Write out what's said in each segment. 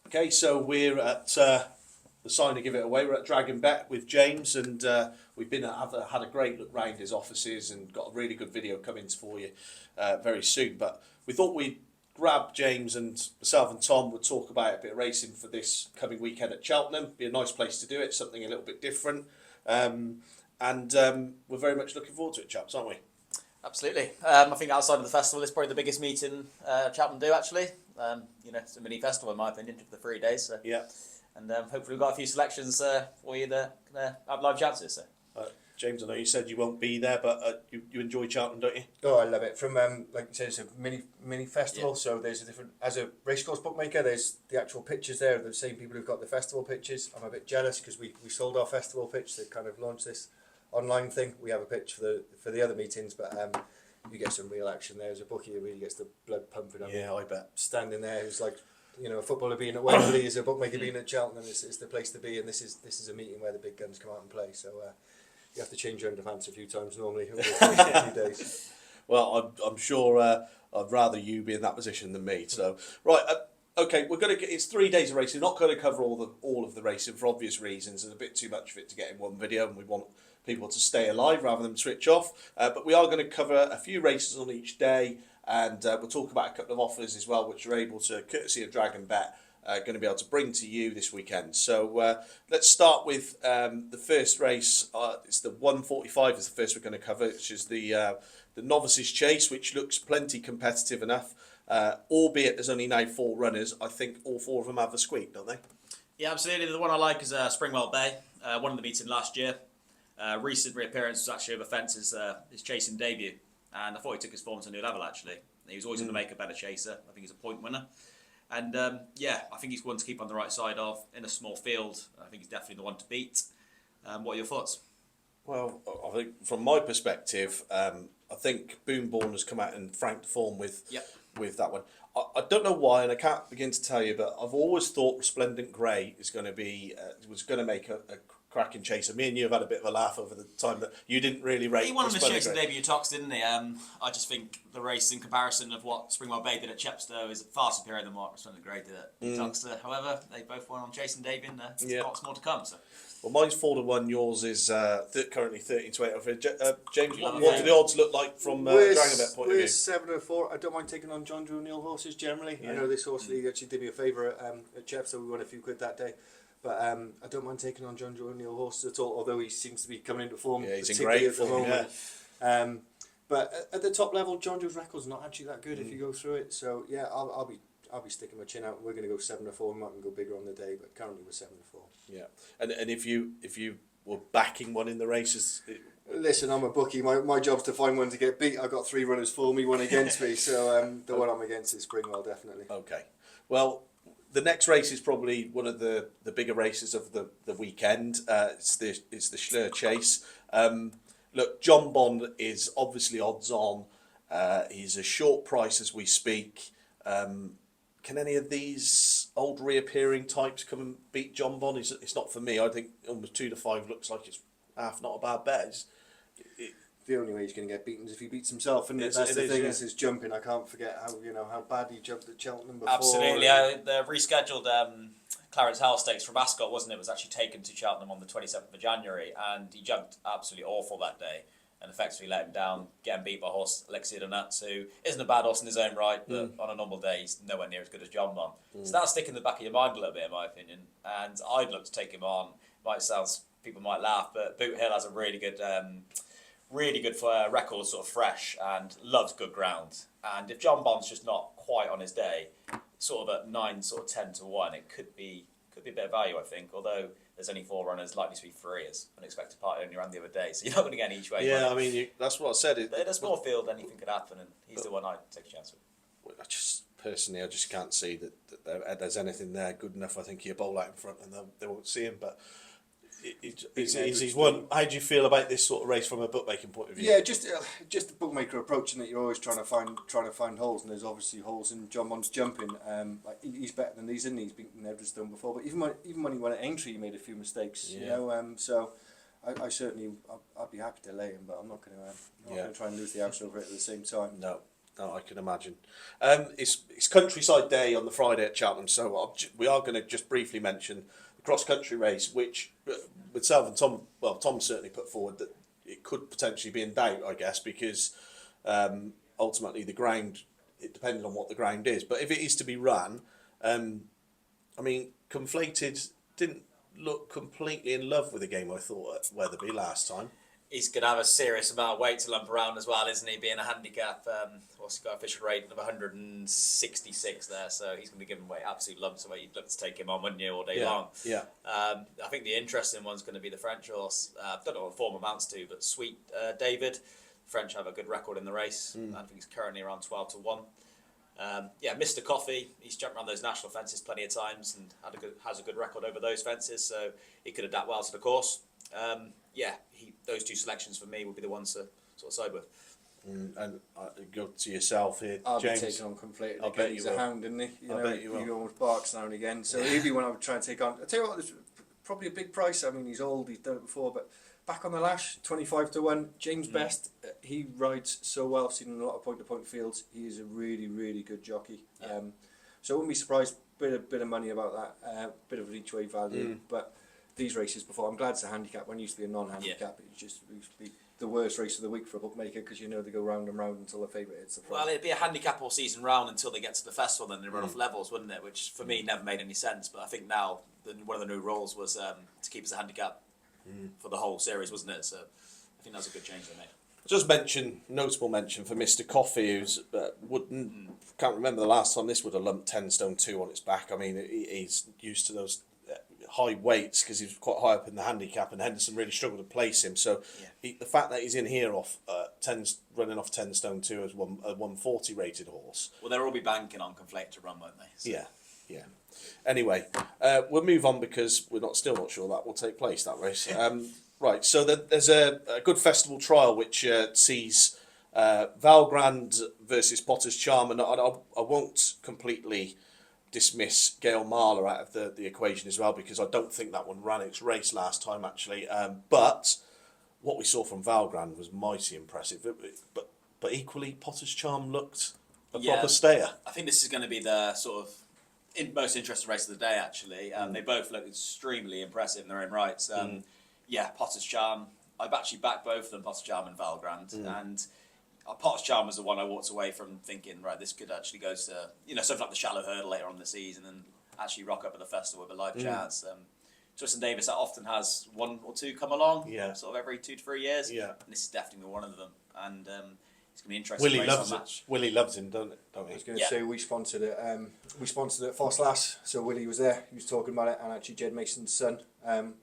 Okay, so we're at the sign to give it away. We're at Dragon Bet with James, and we've had a great look round his offices and got a really good video coming for you very soon. But we thought we'd grab James, and myself and Tom would talk about a bit of racing for this coming weekend at Cheltenham. Be a nice place to do it, something a little bit different, and we're very much looking forward to it, chaps, aren't we? Absolutely. I think outside of the festival, it's probably the biggest meeting Cheltenham do, actually. It's a mini festival, in my opinion, for the 3 days. So. Yeah. And hopefully we've got a few selections for you that have live chances. So. James, I know you said you won't be there, but you enjoy Cheltenham, don't you? Oh, I love it. From like you said, it's a mini festival. Yeah. So there's a different, as a racecourse bookmaker, there's the actual pitches there. The same people who've got the festival pitches. I'm a bit jealous because we sold our festival pitch. They kind of launched this online thing. We have a pitch for the other meetings, but you get some real action there. As a bookie, it really gets the blood pumping up. Yeah, I bet. Standing there, who's like, a footballer being at Wembley, as a bookmaker being at Cheltenham, it's the place to be. And this is a meeting where the big guns come out and play. So you have to change your underpants a few times normally over a few days. Well, I'm sure I'd rather you be in that position than me. So right. Okay, we're going to get. It's 3 days of racing. We're not going to cover all of the racing for obvious reasons. There's a bit too much of it to get in one video, and we want people to stay alive rather than switch off. But we are going to cover a few races on each day, and we'll talk about a couple of offers as well, which are able to, courtesy of Dragon Bet, going to be able to bring to you this weekend. So let's start with the first race. It's the 145 is the first we're going to cover, which is the Novices Chase, which looks plenty competitive enough. Albeit there's only now 4 runners. I think all 4 of them have a squeak, don't they? Yeah, absolutely. The one I like is Springwell Bay. Won the meeting last year. Recent reappearance was actually over Fence's his chasing debut, and I thought he took his form to a new level. Actually, he was always going to make a better chaser. I think he's a point winner, and I think he's one to keep on the right side of in a small field. I think he's definitely the one to beat. What are your thoughts? Well, I think from my perspective, I think Boomborn has come out and franked the form with that one. I don't know why, and I can't begin to tell you, but I've always thought Resplendent Grey is going to be was going to make a cracking chaser. Me and you have had a bit of a laugh over the time that you didn't really rate. He won on his chasing debut Tox, didn't he? I just think the race in comparison of what Springwell Bay did at Chepstow is far superior than what Resplendent Grey did at Tox. However, they both won on chasing debut, and lots more to come. So. Well, mine's 4-1. Yours is currently 13-8. James, what do the odds look like from Dragon Bet point of view? We're 7-4. I don't mind taking on John Drew O'Neill horses generally. Yeah. I know this horse league actually did me a favour at Chepstow. We won a few quid that day. But I don't mind taking on John Drew O'Neill horses at all, although he seems to be coming into form. Yeah, he's in great form. Yeah. But at the top level, John Drew's record's not actually that good if you go through it. So yeah, I'll be sticking my chin out. We're going to go 7-4. We might go bigger on the day, but currently we're 7-4. Yeah, and if you were backing one in the races, listen, I'm a bookie. My job's to find one to get beat. I've got 3 runners for me, 1 against me. So the one I'm against is Springwell, definitely. Okay, well. The next race is probably one of the bigger races of the weekend. It's the Schlur Chase. Look, John Bond is obviously odds on. He's a short price as we speak. Can any of these old reappearing types come and beat John Bond? It's not for me. I think almost 2-5 looks like it's half not a bad bet. The only way he's going to get beaten is if he beats himself, and that's the thing. Is his jumping. I can't forget how bad he jumped at Cheltenham before. Absolutely, the rescheduled Clarence Howell Stakes from Ascot, wasn't it? It was actually taken to Cheltenham on the 27th of January, and he jumped absolutely awful that day, and effectively let him down, getting beat by horse Elixir Donats, who isn't a bad horse in his own right, but on a normal day he's nowhere near as good as John Bond. So that'll stick in the back of your mind a little bit, in my opinion. And I'd look to take him on. People might laugh, but Boot Hill has a really good record, sort of fresh, and loves good ground. And if John Bond's just not quite on his day, sort of at 9, sort of 10-1, it could be a bit of value, I think. Although there's only 4 runners, likely to be 3 as unexpected party only ran the other day, so you're not going to get any each way. Yeah, I mean that's what I said. But in a small field, anything could happen, and he's the one I'd take a chance with. I just can't see that there's anything there good enough. I think he'll bowl out in front, and they won't see him, but. He's one. How do you feel about this sort of race from a bookmaking point of view? Yeah, just the bookmaker approach, and that you're always trying to find holes, and there's obviously holes in John Bond's jumping. Like he's better than these, isn't he? He's beaten Everestone before, but even when he won at Aintree, he made a few mistakes. Yeah. So I certainly I'd be happy to lay him, but I'm not going to try and lose the house over it at the same time. No. No, I can imagine. It's Countryside Day on the Friday at Cheltenham, so we are going to just briefly mention the cross-country race, which with Selv and Tom, well, Tom certainly put forward that it could potentially be in doubt, I guess, because ultimately the ground, it depended on what the ground is. But if it is to be run, I mean, Conflated didn't look completely in love with the game, I thought, at Wetherby last time. He's going to have a serious amount of weight to lump around as well, isn't he? Being a handicap, what's he got? Official rating of 166 there, so he's going to be giving away absolute lumps of weight. You'd love to take him on, wouldn't you, all day long? Yeah. I think the interesting one's going to be the French horse. I don't know what the form amounts to, but Sweet David. The French have a good record in the race. I think he's currently around 12 to 1. Mr. Coffee, he's jumped around those national fences plenty of times and has a good record over those fences, so he could adapt well to the course. Those two selections for me would be the ones to sort of side with. And go to yourself here, I'll James. be taking on Conflated I again. bet He's you a will. hound, isn't he? I bet you will. He almost barks now and again. So he'd be one I would try and take on. I'll tell you what, there's probably a big price. I mean, he's old, he's done it before, but back on the lash, 25 to 1. James Best, he rides so well. I've seen him in a lot of point-to-point fields. He is a really, really good jockey. Yeah. So I wouldn't be surprised. Bit of money about that. Bit of each way value. But these races before, I'm glad it's a handicap. When it used to be a non-handicap, it used to be the worst race of the week for a bookmaker because you know they go round and round until the favourite hits the front. Well, it'd be a handicap all season round until they get to the festival, then they run off levels, wouldn't it? Which for me never made any sense. But I think now one of the new rules was to keep as a handicap for the whole series, wasn't it? So I think that was a good change they made. Just notable mention for Mr. Coffee, who's can't remember the last time this would have lumped 10 stone 2 on its back. I mean, he's used to those high weights because he was quite high up in the handicap, and Henderson really struggled to place him. So the fact that he's in here running off 10 stone 2 as a 140 rated horse. Well, they'll all be banking on Conflate to run, won't they? So. Yeah. Anyway, we'll move on because we're still not sure that will take place, that race. Right, so there's a good festival trial which sees Valgrand versus Potter's Charm, and I won't completely dismiss Gail Marler out of the equation as well because I don't think that one ran its race last time actually. But what we saw from Valgrand was mighty impressive. But equally, Potter's Charm looked a proper stayer. I think this is going to be the sort of most interesting race of the day actually. They both look extremely impressive in their own rights. Potter's Charm. I've actually backed both of them, Potter's Charm and Valgrand, and Potter's Charm was the one I walked away from thinking, right, this could actually go to something like the shallow hurdle later on in the season and actually rock up at the festival with a live chance. Tristan Davis that often has one or two come along, sort of every 2 to 3 years. Yeah, and this is definitely one of them, and it's going to be interesting. Willie loves it. Willie loves him, don't he? I was going to say we sponsored it. We sponsored it for Foss, so Willie was there. He was talking about it, and actually Jed Mason's son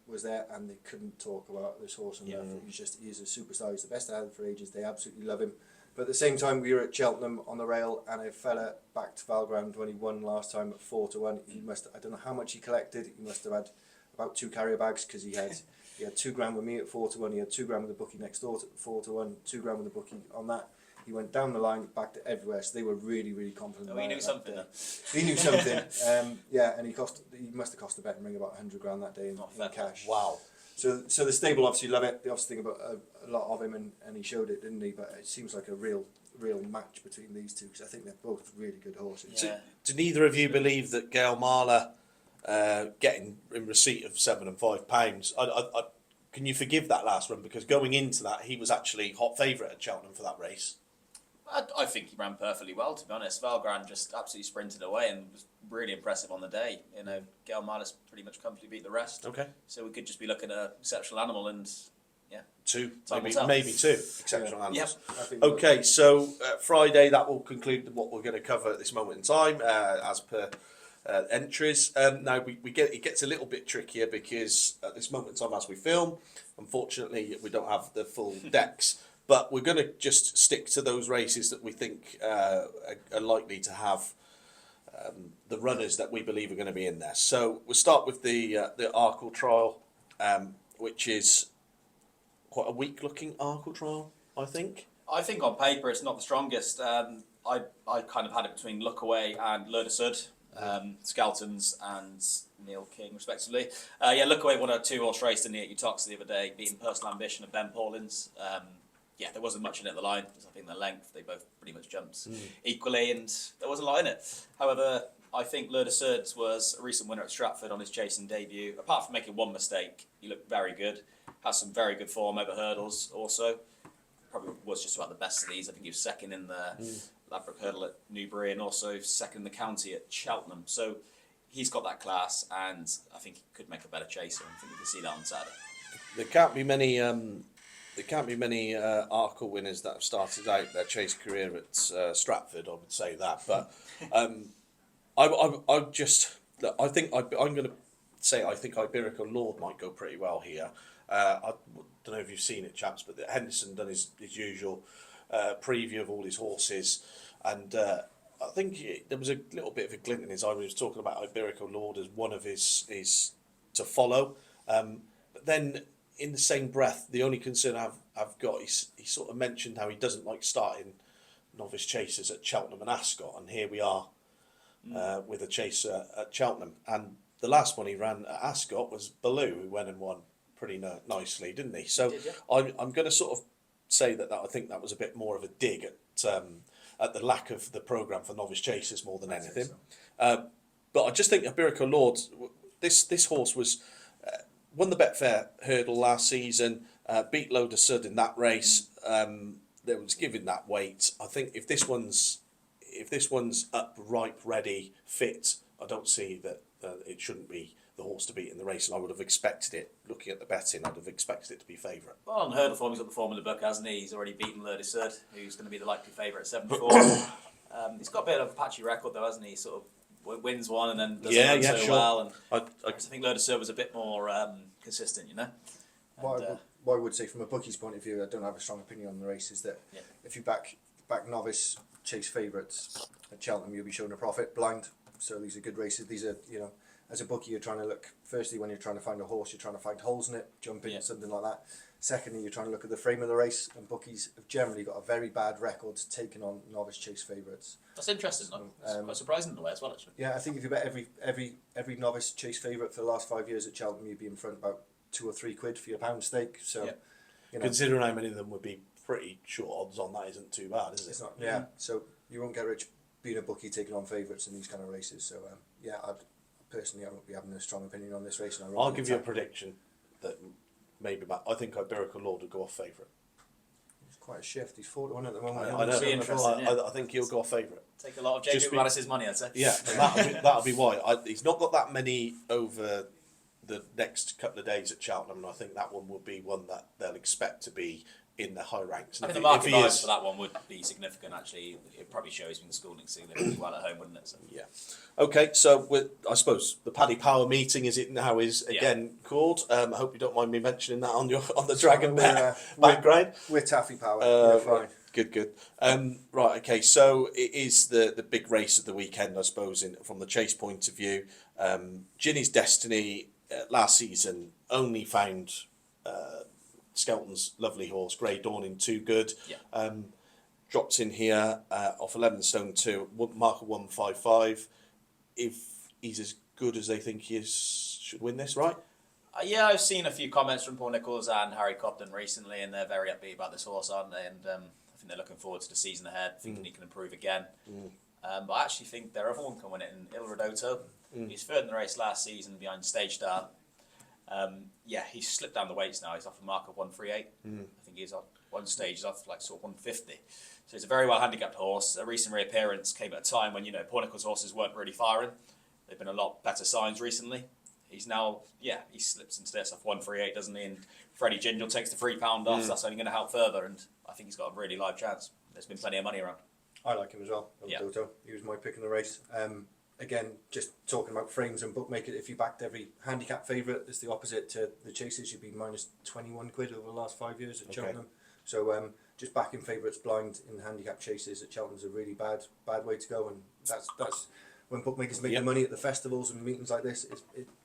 was there, and they couldn't talk about this horse enough. He's a superstar. He's the best I had for ages. They absolutely love him. But at the same time, we were at Cheltenham on the rail, and a fella backed Valgrand when he won last time at 4 to 1. He I don't know how much he collected. He must have had about 2 carrier bags because he had 2 grand with me at 4 to 1. He had 2 grand with the bookie next door at 4 to 1. 2 grand with the bookie on that. He went down the line, backed it everywhere. So they were really, really confident. Oh, he knew something. He knew something. And he must have cost a betting ring about 100 grand that day in cash. Wow. So the stable obviously love it. They obviously think about a lot of him, and he showed it, didn't he? But it seems like a real match between these two because I think they're both really good horses. Yeah. Do neither of you believe that Gail Marler getting in receipt of £7 and £5? Can you forgive that last run because going into that he was actually hot favourite at Cheltenham for that race? I think he ran perfectly well, to be honest. Valgrand just absolutely sprinted away and was really impressive on the day. Gail Marlis pretty much comfortably beat the rest. Okay. So we could just be looking at an exceptional animal and, maybe two exceptional animals. Yep. Okay, so Friday, that will conclude what we're going to cover at this moment in time, as per entries. Now, it gets a little bit trickier because at this moment in time, as we film, unfortunately, we don't have the full decks. But we're going to just stick to those races that we think are likely to have the runners that we believe are going to be in there. So we'll start with the Arkle trial, which is quite a weak-looking Arkle trial, I think. I think on paper it's not the strongest. I kind of had it between Lookaway and Lur de Sud, Skeltons and Neil King, respectively. Lookaway won a 2-horse race in the at Utox the other day, beating Personal Ambition of Ben Paulins. yeah, there wasn't much in it at the line. I think the length, they both pretty much jumped equally, and there wasn't a lot in it. However, I think Le Desserds was a recent winner at Stratford on his chasing debut. Apart from making one mistake, he looked very good. Has some very good form over hurdles also. Probably was just about the best of these. I think he was second in the Ladbroke Hurdle at Newbury and also second in the county at Cheltenham. So he's got that class, and I think he could make a better chaser. I think we can see that on Saturday. There can't be many. There can't be many Arkle winners that have started out their chase career at Stratford. I would say that, but I just I think I'm going to say I think Iberico Lord might go pretty well here. I don't know if you've seen it, chaps, but Henderson done his usual preview of all his horses, and I think there was a little bit of a glint in his eye when he was talking about Iberico Lord as one of his to follow. But then in the same breath, the only concern I've got, he sort of mentioned how he doesn't like starting novice chasers at Cheltenham and Ascot, and here we are with a chaser at Cheltenham. And the last one he ran at Ascot was Baloo, who went and won pretty nicely, didn't he? So He did, I'm going to sort of say that I think that was a bit more of a dig at the lack of the programme for novice chasers more than anything. But I just think Iberico Lord, this horse was won the Betfair Hurdle last season, beat Le Desserds in that race. That was given that weight. I think if this one's up, ripe, ready, fit, I don't see that it shouldn't be the horse to beat in the race, and I would have expected it. Looking at the betting, I'd have expected it to be favourite. Well, on hurdle form, he's got the form in the book, hasn't he? He's already beaten Le Desserds, who's going to be the likely favourite at 7-4. He's got a bit of a patchy record, though, hasn't he? Sort of wins one and then doesn't run so well. And I think Le Desserds was a bit more consistent, you know. What I would say from a bookie's point of view, I don't have a strong opinion on the race, is that if you back novice chase favourites at Cheltenham, you'll be showing a profit blind. So these are good races. These are, you know, as a bookie, you're trying to look, firstly, when you're trying to find a horse, you're trying to find holes in it, jump in, something like that. Secondly, you're trying to look at the frame of the race, and bookies have generally got a very bad record taking on novice chase favourites. That's interesting. It's quite surprising in a way as well, actually. Yeah, I think if you bet every novice chase favourite for the last 5 years at Cheltenham, you'd be in front about £2 or £3 for your pound stake. So, you know, considering how many of them would be pretty short odds on that, isn't too bad, is it? It's not. Yeah. So you won't get rich being a bookie taking on favourites in these kind of races. So I won't be having a strong opinion on this race. And I'll give you a prediction that maybe I think Iberico Lord will go off favourite. It's quite a shift. He's 4-1 at the moment. I know. Be interesting, I think he'll go off favourite. Take a lot of Jacob Mattis's money, I'd say. Yeah, that'll be why. He's not got that many over the next couple of days at Cheltenham, and I think that one will be one that they'll expect to be in the high ranks. I think the market price for that one would be significant, actually. It probably shows being schooling significantly well at home, wouldn't it? So. Yeah. Okay, so I suppose the Paddy Power meeting, as it now is again called. I hope you don't mind me mentioning that on the Dragon background. We're Taffy Power. Fine. Good. Right, okay, so it is the big race of the weekend, I suppose, from the chase point of view. Ginny's Destiny last season only found Skelton's lovely horse, Grey Dawning, too good. Yeah. Drops in here off 11 stone 2, mark of 155. If he's as good as they think he is, should win this, right? Yeah, I've seen a few comments from Paul Nicholls and Harry Cobden recently, and they're very upbeat about this horse, aren't they? And I think they're looking forward to the season ahead, thinking he can improve again. But I actually think their other one can win it in Il Rodotto. He's third in the race last season behind Stage Star. He's slipped down the weights now. He's off a mark of 138. I think he's off one stage, he's off like sort of 150. So he's a very well handicapped horse. A recent reappearance came at a time when, Paul Nicholls' horses weren't really firing. They've been a lot better signs recently. He's now, he slips into this off 138, doesn't he? And Freddie Gingell takes the £3 off. That's only going to help further, and I think he's got a really live chance. There's been plenty of money around. I like him as well. Toto. He was my pick in the race. Again, just talking about frames and bookmaker, if you backed every handicap favourite, it's the opposite to the chases. You'd be minus £21 over the last 5 years at Cheltenham. So just backing favourites blind in handicap chases at Cheltenham's a really bad way to go, and that's when bookmakers make their money at the festivals and meetings like this.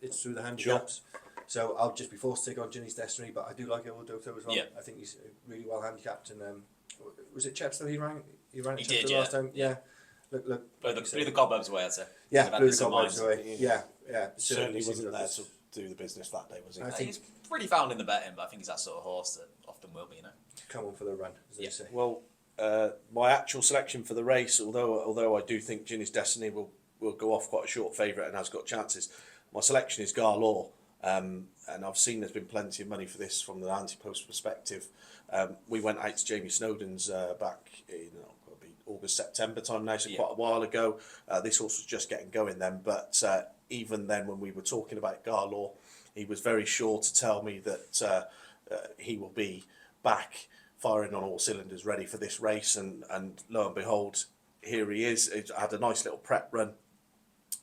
It's through the handicaps. Sure. So I'll just be forced to take on Ginny's Destiny, but I do like El Doto as well. Yeah. I think he's really well handicapped, and was it Chepstow he ran at Chepstow last time? Yeah. Look. Blew the cobwebs away, I'd say. Yeah, blew the cobwebs away. Yeah. Certainly wasn't there to do the business that day, was he? He's pretty found in the betting, but I think he's that sort of horse that often will be, come on for the run, as they say. Well, my actual selection for the race, although I do think Ginny's Destiny will go off quite a short favourite and has got chances, my selection is Garlaw. And I've seen there's been plenty of money for this from the anti-post perspective. We went out to Jamie Snowden's back in probably August, September time now, so quite a while ago. This horse was just getting going then, but even then when we were talking about Garlaw, he was very sure to tell me that he will be back firing on all cylinders ready for this race, and lo and behold, here he is. He had a nice little prep run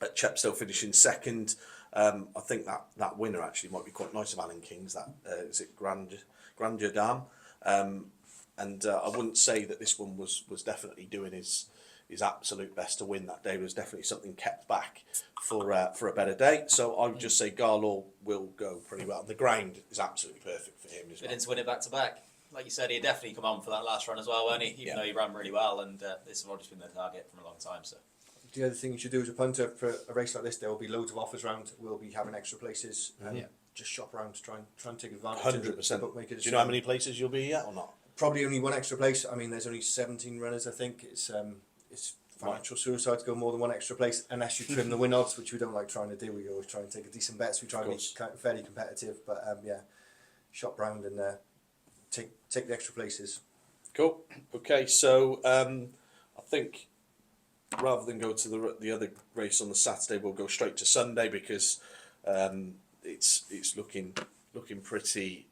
at Chepstow, finishing second. I think that winner actually might be quite nice of Alan King's. That is it, Grandeur Dam, and I wouldn't say that this one was definitely doing his absolute best to win that day. It was definitely something kept back for a better day. So I would just say Garlaw will go pretty well. The ground is absolutely perfect for him as well. But to win it back to back, like you said, he'd definitely come on for that last run as well, won't he? Even though he ran really well, and this has already been the target from a long time. So. The other thing you should do as a punter for a race like this, there will be loads of offers round. We'll be having extra places. Just shop around, try and take advantage. 100%. of the bookmakers. Do you know how many places you'll be at or not? Probably only one extra place. I mean, there's only 17 runners. I think it's financial suicide to go more than one extra place unless you trim the win odds, which we don't like trying to do. We always try and take a decent bet. So we try and be fairly competitive. But shop round and take the extra places. Cool. Okay, so I think rather than go to the other race on the Saturday, we'll go straight to Sunday because it's looking pretty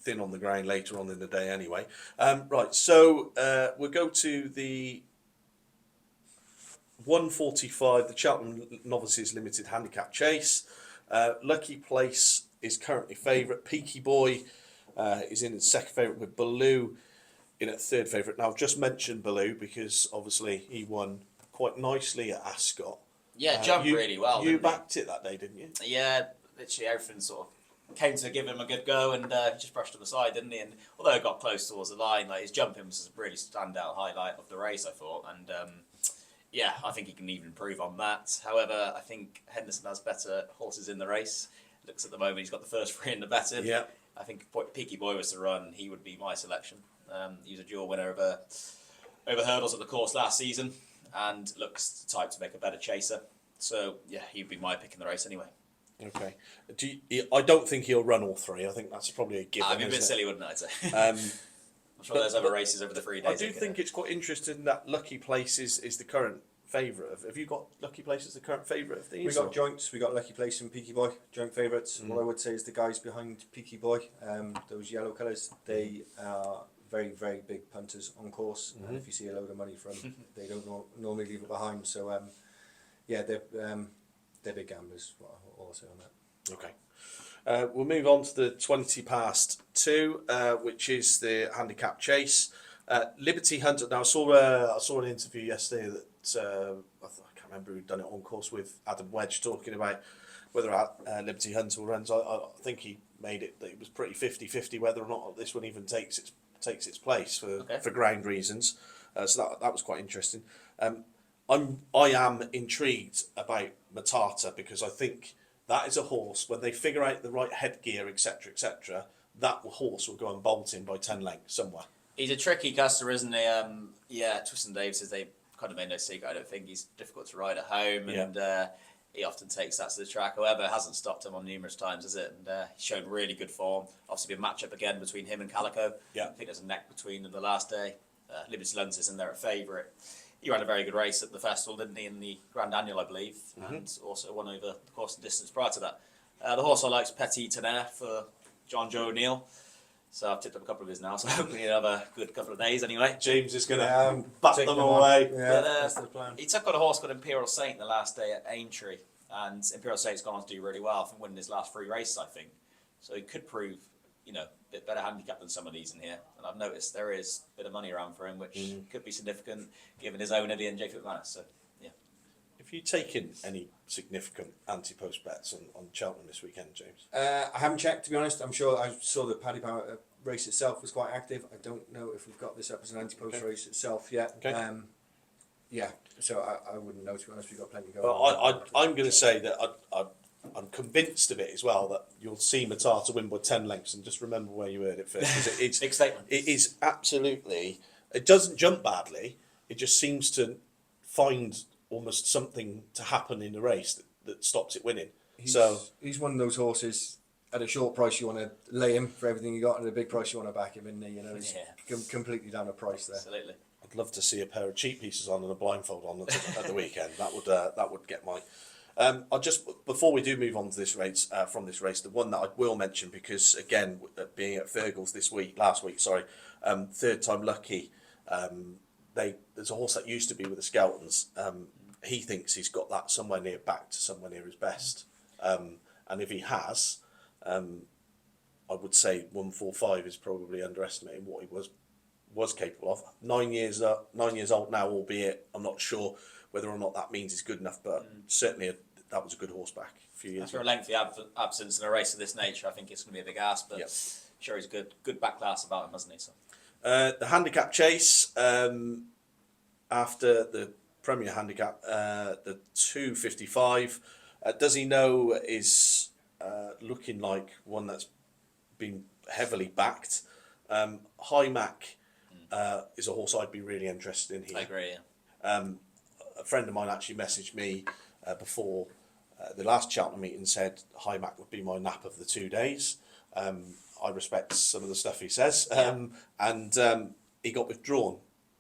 thin on the ground later on in the day anyway. Right, so we'll go to the 145, the Cheltenham Novices Limited Handicap Chase. Lucky Place is currently favourite. Peaky Boy is in second favourite with Baloo in at third favourite. Now I've just mentioned Baloo because obviously he won quite nicely at Ascot. Yeah, jumped really well. You backed it that day, didn't you? Yeah, literally everything sort of came to give him a good go, and he just brushed to the side, didn't he? And although it got close towards the line, like his jumping was a really standout highlight of the race, I thought. And I think he can even improve on that. However, I think Henderson has better horses in the race. Looks at the moment he's got the first three in the betting. Yeah. I think if Peaky Boy was to run, he would be my selection. He was a dual winner over hurdles at the course last season, and looks the type to make a better chaser. So yeah, he'd be my pick in the race anyway. Okay. I don't think he'll run all three. I think that's probably a given. I'd be a bit silly, wouldn't I? Say? I'm sure there's other races over the 3 days. I do think it's quite interesting that Lucky Place is the current favourite. Have you got Lucky Place as the current favourite of these? We got joints. We got Lucky Place and Peaky Boy, joint favourites. What I would say is the guys behind Peaky Boy, those yellow colours, they are very, very big punters on course. And if you see a load of money from, they don't normally leave it behind. So they're big gamblers. What I'll say on that. Okay. We'll move on to the 20 past 2, which is the handicap chase. Liberty Hunter. Now I saw an interview yesterday that I can't remember who'd done it on course with Adam Wedge talking about whether Liberty Hunter runs. I think he made it that it was pretty 50-50 whether or not this one even takes its place for ground reasons. So that was quite interesting. I am intrigued about Matata because I think that is a horse, when they figure out the right headgear, etc., that horse will go and bolt in by 10 lengths somewhere. He's a tricky customer, isn't he? Twiston Dave says they kind of made no secret. I don't think he's difficult to ride at home, and he often takes that to the track. However, it hasn't stopped him on numerous times, has it? And he showed really good form. Obviously, been match up again between him and Calico. Yeah. I think there's a neck between them the last day. Liberty Lens is in there at favourite. He ran a very good race at the festival, didn't he, in the Grand Annual, I believe, and also won over the course and distance prior to that. The horse I like is Petit Tonnerre for John Joe O'Neill. So I've tipped up a couple of his now, so hopefully he'll have a good couple of days anyway. James is going to bat them away. Yeah, that's the plan. He took on a horse called Imperial Saint the last day at Aintree, and Imperial Saint's gone on to do really well from winning his last 3 races, I think. So he could prove, a bit better handicap than some of these in here. And I've noticed there is a bit of money around for him, which could be significant given his owner, the NJ McManus. So, yeah. Have you taken any significant anti-post bets on Cheltenham this weekend, James? I haven't checked, to be honest. I'm sure I saw the Paddy Power race itself was quite active. I don't know if we've got this up as an anti-post race itself yet. Okay. So I wouldn't know, to be honest. We've got plenty going on. I'm going to say that I'm convinced of it as well that you'll see Matata win by 10 lengths, and just remember where you heard it first. 'Cause it's Big statement. It is absolutely. It doesn't jump badly. It just seems to find almost something to happen in the race that stops it winning. He's one of those horses. At a short price, you want to lay him for everything you got, and at a big price, you want to back him. And you know, he's completely down a price there. Absolutely. I'd love to see a pair of cheap pieces on and a blindfold on at the weekend. That would get my. I'll just before we do move on to this race the one that I will mention, because again, being at Fergal's last week, third time lucky. There's a horse that used to be with the Skeltons. He thinks he's got that somewhere near his best, and if he has, I would say 145 is probably underestimating what he was capable of. 9 years old now, albeit I'm not sure whether or not that means he's good enough, but certainly that was a good horseback a few years After ago. a lengthy absence in a race of this nature, I think it's going to be a big ask, but sure he's good back class about him, hasn't he? So. The handicap chase, after the Premier handicap, the 255, does he know is looking like one that's been heavily backed. High Mac is a horse I'd be really interested in here. I agree, yeah. A friend of mine actually messaged me before the last Cheltenham meeting, said High Mac would be my nap of the 2 days. I respect some of the stuff he says, and he got withdrawn,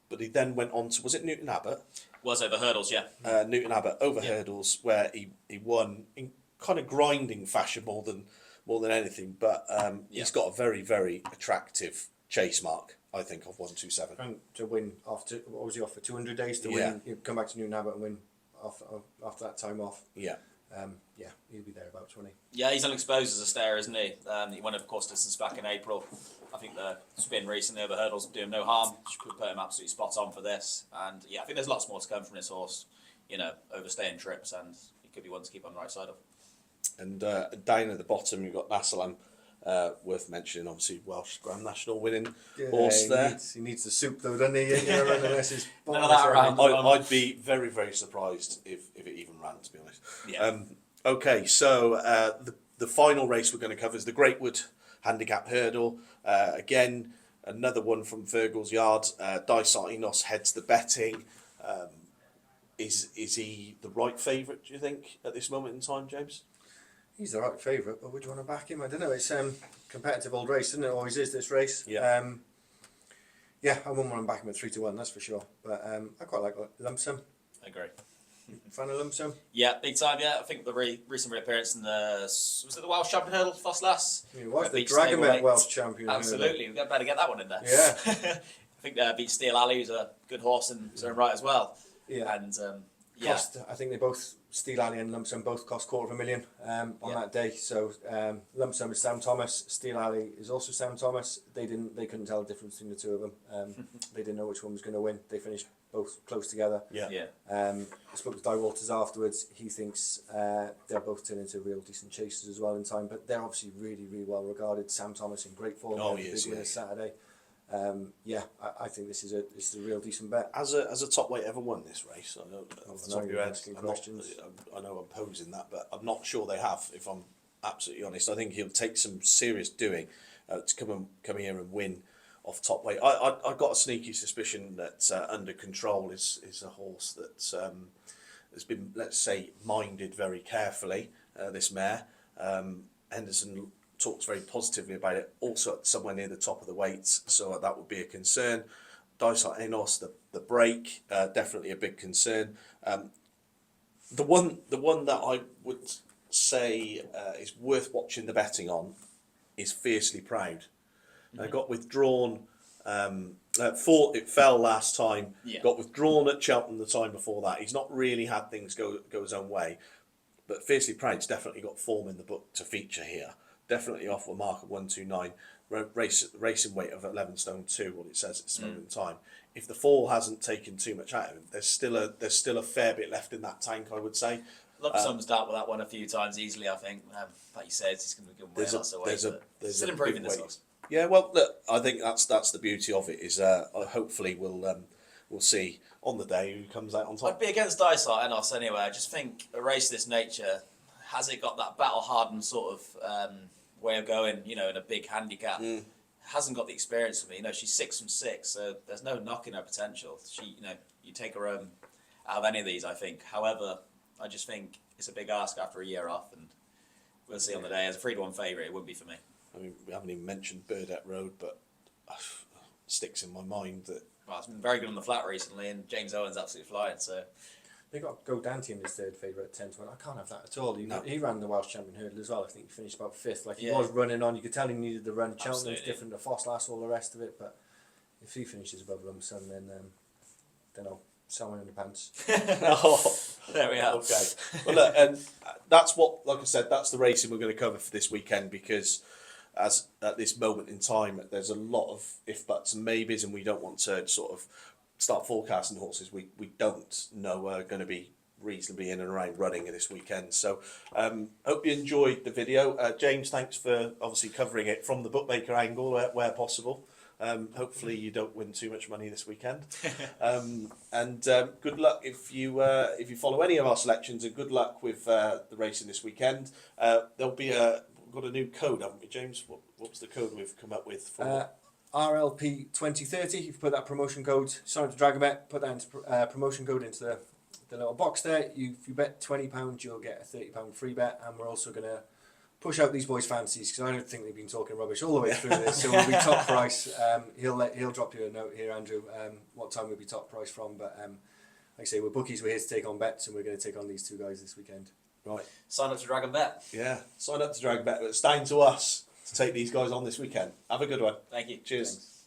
but he then went on to, was it Newton Abbott? Was over hurdles, yeah. Newton Abbott over hurdles, where he won in kind of grinding fashion more than anything, but he's got a very, very attractive chase mark, I think, of 127. And to win after, what was he off for 200 days to win? He'd come back to Newton Abbott and win after that time off. Yeah. He'll be thereabouts, won't he? Yeah, he's unexposed as a stayer, isn't he? He won, of course, distance back in April. I think the spin recently over hurdles do him no harm. Could put him absolutely spot on for this. And yeah, I think there's lots more to come from this horse. You know, overstaying trips, and he could be one to keep on the right side of. And down at the bottom, you've got Nassalam, worth mentioning, obviously Welsh Grand National winning horse there. He needs the soup though, doesn't he? Unless None of that around. I'd be very, very surprised if it even ran, to be honest. Yeah. Okay, so the final race we're going to cover is the Greatwood Handicap Hurdle. Again, another one from Fergal's yard. Dysart Enos heads the betting. Is he the right favourite, do you think, at this moment in time, James? He's the right favourite, but would you want to back him? I don't know. It's competitive old race, isn't it? Always is, this race. Yeah. I wouldn't want to back him at 3-1, that's for sure. But I quite like lump sum. I agree. Fan of lump sum? Yeah, big time. Yeah, I think the recent reappearance in the the Welsh Champion Hurdle Fosslas. It was the Dragomet Welsh Champion. Absolutely, we better get that one in there. Yeah. I think beat Steel Alley, who's a good horse in his own right as well. Yeah. And Cost, I think they both, Steel Alley and Lump Sum, both cost $250,000 on that day. So Lump Sum is Sam Thomas. Steel Alley is also Sam Thomas. They couldn't tell the difference between the two of them. They didn't know which one was going to win. They finished both close together. Yeah. I spoke to Di Walters afterwards. He thinks they'll both turn into real decent chasers as well in time. But they're obviously really, really well regarded. Sam Thomas in great form. Oh, Big he is, winner Saturday. I think this is a real decent bet. As a top weight ever won this race? I know off the top of your head, questions. I know I'm posing that, but I'm not sure they have. If I'm absolutely honest, I think he'll take some serious doing to come here and win off top weight. I got a sneaky suspicion that Under Control is a horse that has been, let's say, minded very carefully. This mare, Henderson talks very positively about it, also somewhere near the top of the weights, so that would be a concern. Dysart Enos, the break, definitely a big concern. The one that I would say is worth watching the betting on is Fiercely Proud. Got withdrawn, it fell last time, got withdrawn at Cheltenham the time before that. He's not really had things go his own way, but Fiercely Proud's definitely got form in the book to feature here. Definitely off a mark of 129, racing weight of 11 stone 2. What it says at this moment in time. If the fall hasn't taken too much out of him, there's still a fair bit left in that tank, I would say. Lump Sum's dealt with that one a few times easily, I think. Like you said, he's going to be given way lots of weight. There's still improving this horse. Yeah, well, look, I think that's the beauty of it. Is hopefully we'll see on the day who comes out on top. I'd be against Dysart Enos anyway. I just think a race of this nature has it got that battle hardened sort of way of going? You know, in a big handicap. Hasn't got the experience of me. You know, she's 6 from 6, so there's no knocking her potential. She, you know, you take her out of any of these, I think. However, I just think it's a big ask after a year off, and we'll see on the day. As a 3-1 favourite, it wouldn't be for me. I mean, we haven't even mentioned Burdett Road, but sticks in my mind that. Well, it's been very good on the flat recently, and James Owen's absolutely flying. So They got Go Dante in his third favourite at 10 to 1. I can't have that at all. No. He ran the Welsh Champion hurdle as well. I think he finished about 5th. Like he Yeah. was running on. You could tell he needed the run. Cheltenham's Absolutely. different to Foss, all the rest of it. But if he finishes above Lumsden, then I'll sell him in the pants. Oh, there we are. okay. Well, look, and that's what, like I said, that's the racing we're going to cover for this weekend, because as at this moment in time, there's a lot of if, buts, and maybes, and we don't want to sort of start forecasting horses we don't know are going to be reasonably in and around running this weekend. So hope you enjoyed the video. James, thanks for obviously covering it from the bookmaker angle where possible. Hopefully you don't win too much money this weekend. And good luck if you follow any of our selections, and good luck with the racing this weekend. There'll be we've got a new code, haven't we, James? What's the code we've come up with for RLP 2030. If you put that promotion code, sign up to DragonBet, put that into promotion code into the little box there. If you bet £20, you'll get a £30 free bet, and we're also going to push out these boys' fancies, because I don't think they've been talking rubbish all the way through this. So we'll be top price. He'll drop you a note here, Andrew, what time we'll be top price from. But like I say, we're bookies. We're here to take on bets, and we're going to take on these two guys this weekend. right? Sign up to Dragon Bet. Yeah, sign up to DragonBet. It's down to us to take these guys on this weekend. Have a good one. Thank you. Cheers. Thanks.